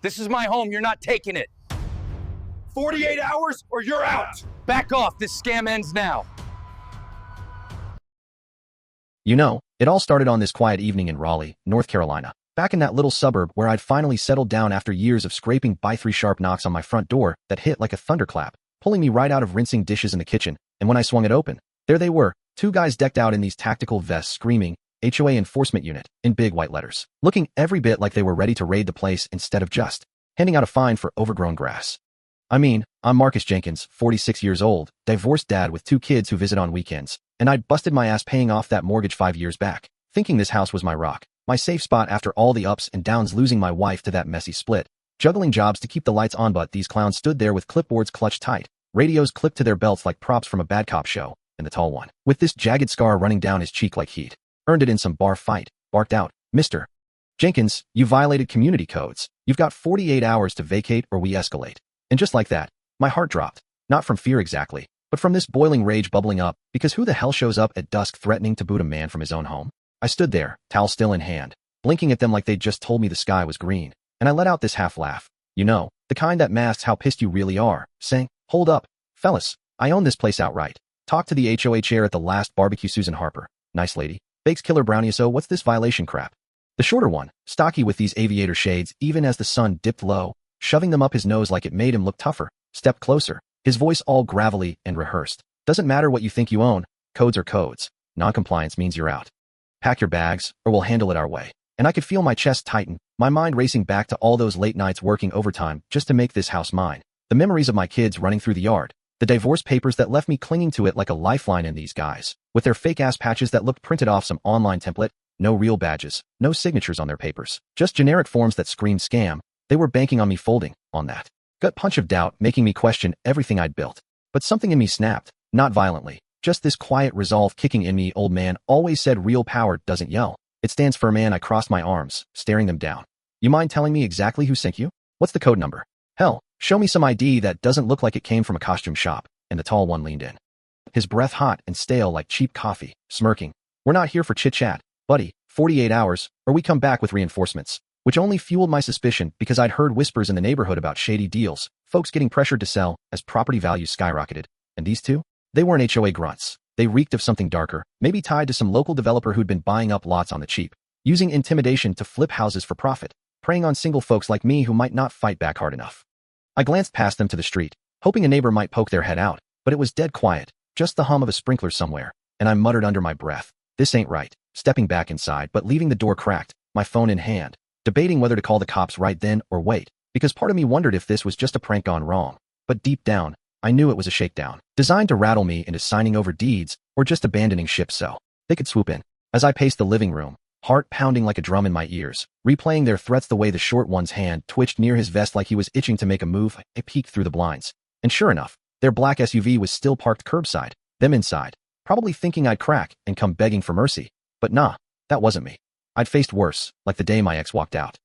This is my home. You're not taking it. 48 hours or you're out. Back off. This scam ends now. You know, it all started on this quiet evening in Raleigh, North Carolina. Back in that little suburb where I'd finally settled down after years of scraping by 3 sharp knocks on my front door that hit like a thunderclap, pulling me right out of rinsing dishes in the kitchen. And when I swung it open, there they were, 2 guys decked out in these tactical vests screaming, HOA Enforcement Unit, in big white letters, looking every bit like they were ready to raid the place instead of just handing out a fine for overgrown grass. I mean, I'm Marcus Jenkins, 46 years old, divorced dad with 2 kids who visit on weekends, and I'd busted my ass paying off that mortgage 5 years back, thinking this house was my rock, my safe spot after all the ups and downs, losing my wife to that messy split, juggling jobs to keep the lights on. But these clowns stood there with clipboards clutched tight, radios clipped to their belts like props from a bad cop show, and the tall one, with this jagged scar running down his cheek like heat, earned it in some bar fight, barked out, "Mr. Jenkins, you violated community codes. You've got 48 hours to vacate or we escalate." And just like that, my heart dropped, not from fear exactly, but from this boiling rage bubbling up, because who the hell shows up at dusk threatening to boot a man from his own home? I stood there, towel still in hand, blinking at them like they'd just told me the sky was green, and I let out this half laugh. You know, the kind that masks how pissed you really are, saying, "Hold up, fellas, I own this place outright. Talk to the HOA chair at the last barbecue, Susan Harper. Nice lady. Bakes killer brownie. So what's this violation crap?" The shorter one, stocky with these aviator shades even as the sun dipped low, shoving them up his nose like it made him look tougher, stepped closer, his voice all gravelly and rehearsed. "Doesn't matter what you think you own, codes are codes. Non-compliance means you're out. Pack your bags, or we'll handle it our way." And I could feel my chest tighten, my mind racing back to all those late nights working overtime just to make this house mine, the memories of my kids running through the yard, the divorce papers that left me clinging to it like a lifeline, and these guys, with their fake-ass patches that looked printed off some online template, no real badges, no signatures on their papers, just generic forms that screamed scam. They were banking on me folding on that gut punch of doubt, making me question everything I'd built. But something in me snapped, not violently, just this quiet resolve kicking in me. Old man always said real power doesn't yell. It stands firm. Man, I crossed my arms, staring them down. "You mind telling me exactly who sent you? What's the code number? Hell, show me some ID that doesn't look like it came from a costume shop." And the tall one leaned in, his breath hot and stale like cheap coffee, smirking. "We're not here for chit-chat, buddy. 48 hours, or we come back with reinforcements." Which only fueled my suspicion because I'd heard whispers in the neighborhood about shady deals, folks getting pressured to sell as property values skyrocketed. And these two? They weren't HOA grunts. They reeked of something darker, maybe tied to some local developer who'd been buying up lots on the cheap, using intimidation to flip houses for profit, preying on single folks like me who might not fight back hard enough. I glanced past them to the street, hoping a neighbor might poke their head out, but it was dead quiet, just the hum of a sprinkler somewhere, and I muttered under my breath, "This ain't right," stepping back inside but leaving the door cracked, my phone in hand, debating whether to call the cops right then or wait, because part of me wondered if this was just a prank gone wrong. But deep down, I knew it was a shakedown, designed to rattle me into signing over deeds or just abandoning ship so they could swoop in. As I paced the living room, heart pounding like a drum in my ears, replaying their threats the way the short one's hand twitched near his vest like he was itching to make a move, I peeked through the blinds. And sure enough, their black SUV was still parked curbside, them inside, probably thinking I'd crack and come begging for mercy. But nah, that wasn't me. I'd faced worse, like the day my ex walked out,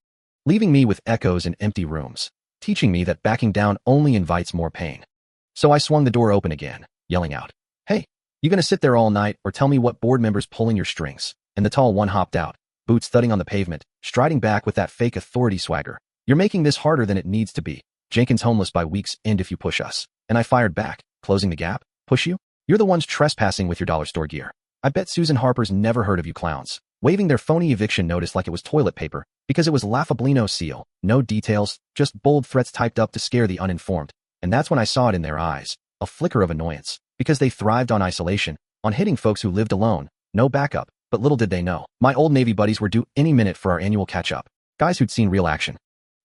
leaving me with echoes and empty rooms, teaching me that backing down only invites more pain. So I swung the door open again, yelling out, "Hey, you gonna sit there all night or tell me what board member's pulling your strings?" And the tall one hopped out, boots thudding on the pavement, striding back with that fake authority swagger. "You're making this harder than it needs to be. Jenkins homeless by week's end if you push us." And I fired back, closing the gap. "Push you? You're the ones trespassing with your dollar store gear. I bet Susan Harper's never heard of you clowns," waving their phony eviction notice like it was toilet paper, because it was laughably no seal, no details, just bold threats typed up to scare the uninformed. And that's when I saw it in their eyes, a flicker of annoyance, because they thrived on isolation, on hitting folks who lived alone, no backup. But little did they know, my old Navy buddies were due any minute for our annual catch-up, guys who'd seen real action,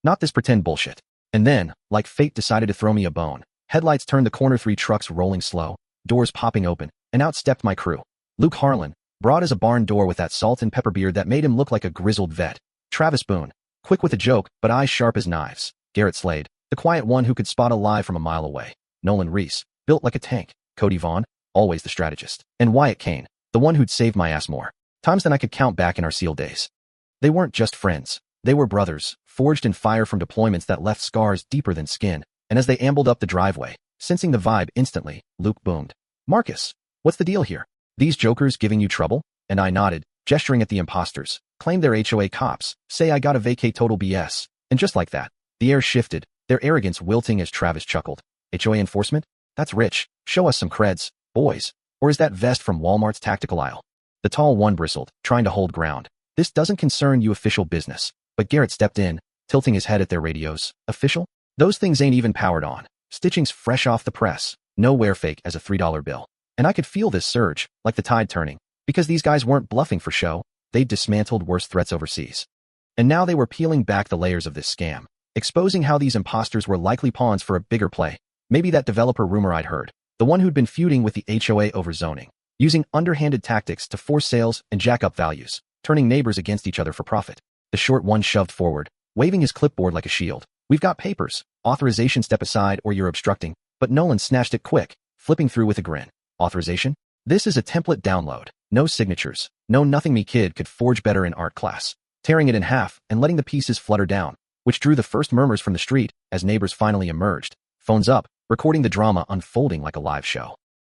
not this pretend bullshit. And then, like fate decided to throw me a bone, headlights turned the corner, 3 trucks rolling slow, doors popping open, and out stepped my crew. Luke Harlan, broad as a barn door with that salt and pepper beard that made him look like a grizzled vet. Travis Boone, quick with a joke, but eyes sharp as knives. Garrett Slade, the quiet one who could spot a lie from a mile away. Nolan Reese, built like a tank. Cody Vaughn, always the strategist. And Wyatt Kane, the one who'd saved my ass more times than I could count back in our SEAL days. They weren't just friends. They were brothers, forged in fire from deployments that left scars deeper than skin. And as they ambled up the driveway, sensing the vibe instantly, Luke boomed, "Marcus, what's the deal here? These jokers giving you trouble?" And I nodded, gesturing at the imposters. "Claim they're HOA cops, say I gotta vacate, total BS." And just like that, The air shifted, their arrogance wilting as Travis chuckled. HOA enforcement? That's rich. Show us some creds, boys. Or is that vest from Walmart's tactical aisle? The tall one bristled, trying to hold ground. This doesn't concern you official business. But Garrett stepped in, tilting his head at their radios. Official? Those things ain't even powered on. Stitching's fresh off the press. No wear fake as a $3 bill. And I could feel this surge, like the tide turning. Because these guys weren't bluffing for show. They'd dismantled worse threats overseas. And now they were peeling back the layers of this scam, exposing how these imposters were likely pawns for a bigger play. Maybe that developer rumor I'd heard, the one who'd been feuding with the HOA over zoning, using underhanded tactics to force sales and jack up values, turning neighbors against each other for profit. The short one shoved forward, waving his clipboard like a shield. We've got papers. Authorization, step aside or you're obstructing. But Nolan snatched it quick, flipping through with a grin. Authorization? This is a template download. No signatures. No nothing. Me kid could forge better in art class. Tearing it in half and letting the pieces flutter down, which drew the first murmurs from the street as neighbors finally emerged. Phones up, recording the drama unfolding like a live show.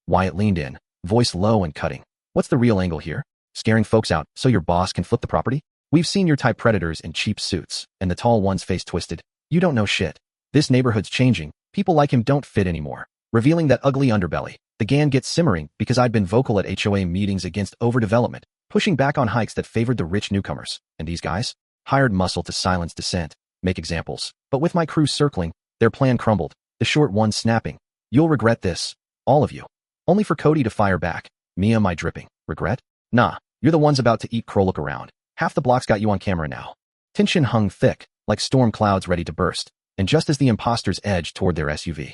Wyatt leaned in, voice low and cutting. What's the real angle here? Scaring folks out so your boss can flip the property? We've seen your type predators in cheap suits, and the tall one's face twisted. You don't know shit. This neighborhood's changing. People like him don't fit anymore. Revealing that ugly underbelly, the gan gets simmering because I'd been vocal at HOA meetings against overdevelopment, pushing back on hikes that favored the rich newcomers. And these guys? Hired muscle to silence dissent, make examples. But with my crew circling, their plan crumbled, the short one snapping. You'll regret this. All of you. Only for Cody to fire back. Me, am I dripping? Regret? Nah, you're the ones about to eat crow. Look around. Half the block's got you on camera now. Tension hung thick, like storm clouds ready to burst, and just as the imposters edged toward their SUV,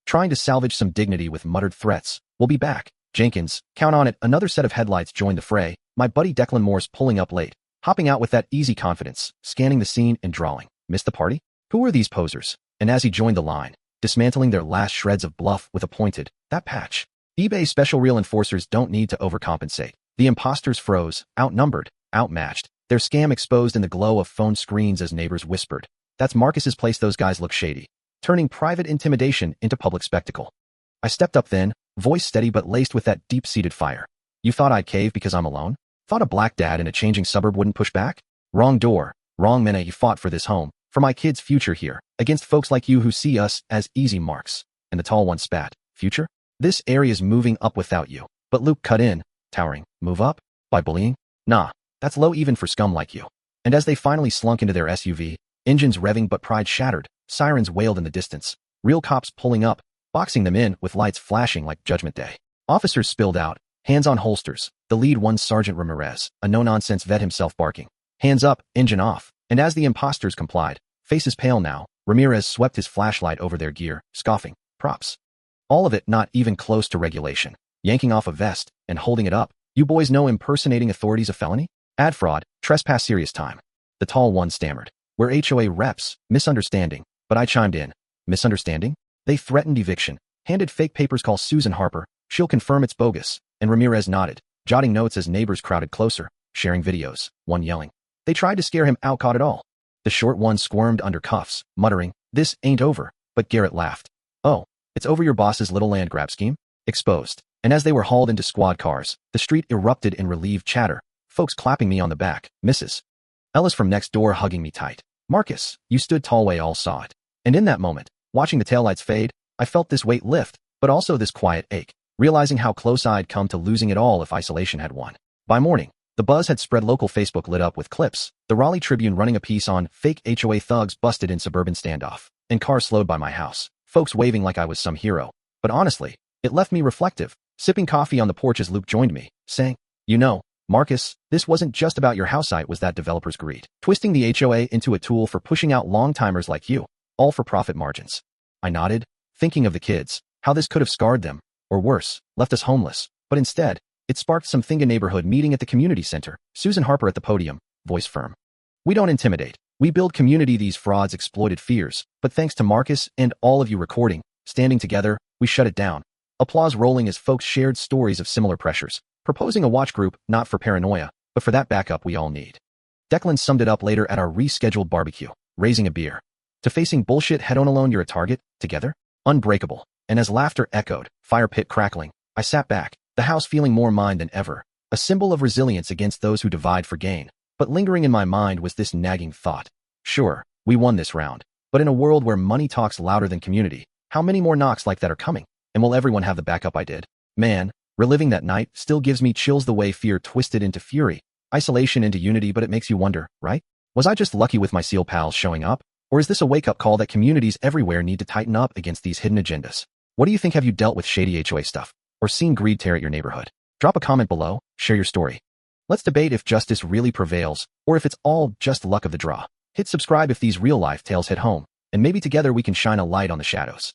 trying to salvage some dignity with muttered threats, we'll be back. Jenkins, count on it. Another set of headlights joined the fray, my buddy Declan Moore's pulling up late, hopping out with that easy confidence, scanning the scene and drawling. Missed the party? Who are these posers? And as he joined the line, dismantling their last shreds of bluff with a pointed, that patch. eBay special real enforcers don't need to overcompensate. The imposters froze, outnumbered, outmatched, their scam exposed in the glow of phone screens as neighbors whispered. That's Marcus's place. Those guys look shady. Turning private intimidation into public spectacle. I stepped up then, voice steady but laced with that deep-seated fire. You thought I'd cave because I'm alone? Thought a black dad in a changing suburb wouldn't push back? Wrong door, wrong minute. You fought for this home, for my kids' future here, against folks like you who see us as easy marks. And the tall one spat. Future? This area's moving up without you. But Luke cut in, towering. Move up? By bullying? Nah, that's low even for scum like you. And as they finally slunk into their SUV, engines revving but pride shattered, sirens wailed in the distance, real cops pulling up, boxing them in with lights flashing like Judgment Day. Officers spilled out, hands on holsters, the lead one Sergeant Ramirez, a no-nonsense vet himself barking. Hands up, engine off, and as the imposters complied, faces pale now, Ramirez swept his flashlight over their gear, scoffing. Props. All of it not even close to regulation. Yanking off a vest and holding it up. You boys know impersonating authorities a felony? Ad fraud, trespass, serious time. The tall one stammered. We're HOA reps, misunderstanding. But I chimed in. Misunderstanding? They threatened eviction, handed fake papers. Call Susan Harper, she'll confirm it's bogus. And Ramirez nodded, jotting notes as neighbors crowded closer, sharing videos, one yelling. They tried to scare him out. Caught it all. The short one squirmed under cuffs, muttering, this ain't over. But Garrett laughed. Oh, it's over. Your boss's little land grab scheme? Exposed. And as they were hauled into squad cars, the street erupted in relieved chatter, folks clapping me on the back. Mrs. Ellis from next door hugging me tight. Marcus, you stood tall. We all saw it. And in that moment, watching the taillights fade, I felt this weight lift, but also this quiet ache, realizing how close I'd come to losing it all if isolation had won. By morning, the buzz had spread. Local Facebook lit up with clips, the Raleigh Tribune running a piece on fake HOA thugs busted in suburban standoff, and cars slowed by my house, folks waving like I was some hero. But honestly, it left me reflective, sipping coffee on the porch as Luke joined me, saying, you know, Marcus, this wasn't just about your house. It was that developer's greed, twisting the HOA into a tool for pushing out long-timers like you, all for profit margins. I nodded, thinking of the kids, how this could have scarred them, or worse, left us homeless. But instead, it sparked something. A neighborhood meeting at the community center, Susan Harper at the podium, voice firm. We don't intimidate. We build community. These frauds exploited fears, but thanks to Marcus and all of you recording, standing together, we shut it down. Applause rolling as folks shared stories of similar pressures, proposing a watch group, not for paranoia, but for that backup we all need. Declan summed it up later at our rescheduled barbecue, raising a beer. To facing bullshit head on alone, you're a target, together, unbreakable. And as laughter echoed, fire pit crackling, I sat back, the house feeling more mine than ever, a symbol of resilience against those who divide for gain. But lingering in my mind was this nagging thought. Sure, we won this round. But in a world where money talks louder than community, how many more knocks like that are coming? And will everyone have the backup I did? Man, reliving that night still gives me chills the way fear twisted into fury, isolation into unity, but it makes you wonder, right? Was I just lucky with my SEAL pals showing up? Or is this a wake-up call that communities everywhere need to tighten up against these hidden agendas? What do you think? Have you dealt with shady HOA stuff? Or seen greed tear at your neighborhood? Drop a comment below, share your story. Let's debate if justice really prevails, or if it's all just luck of the draw. Hit subscribe if these real-life tales hit home, and maybe together we can shine a light on the shadows.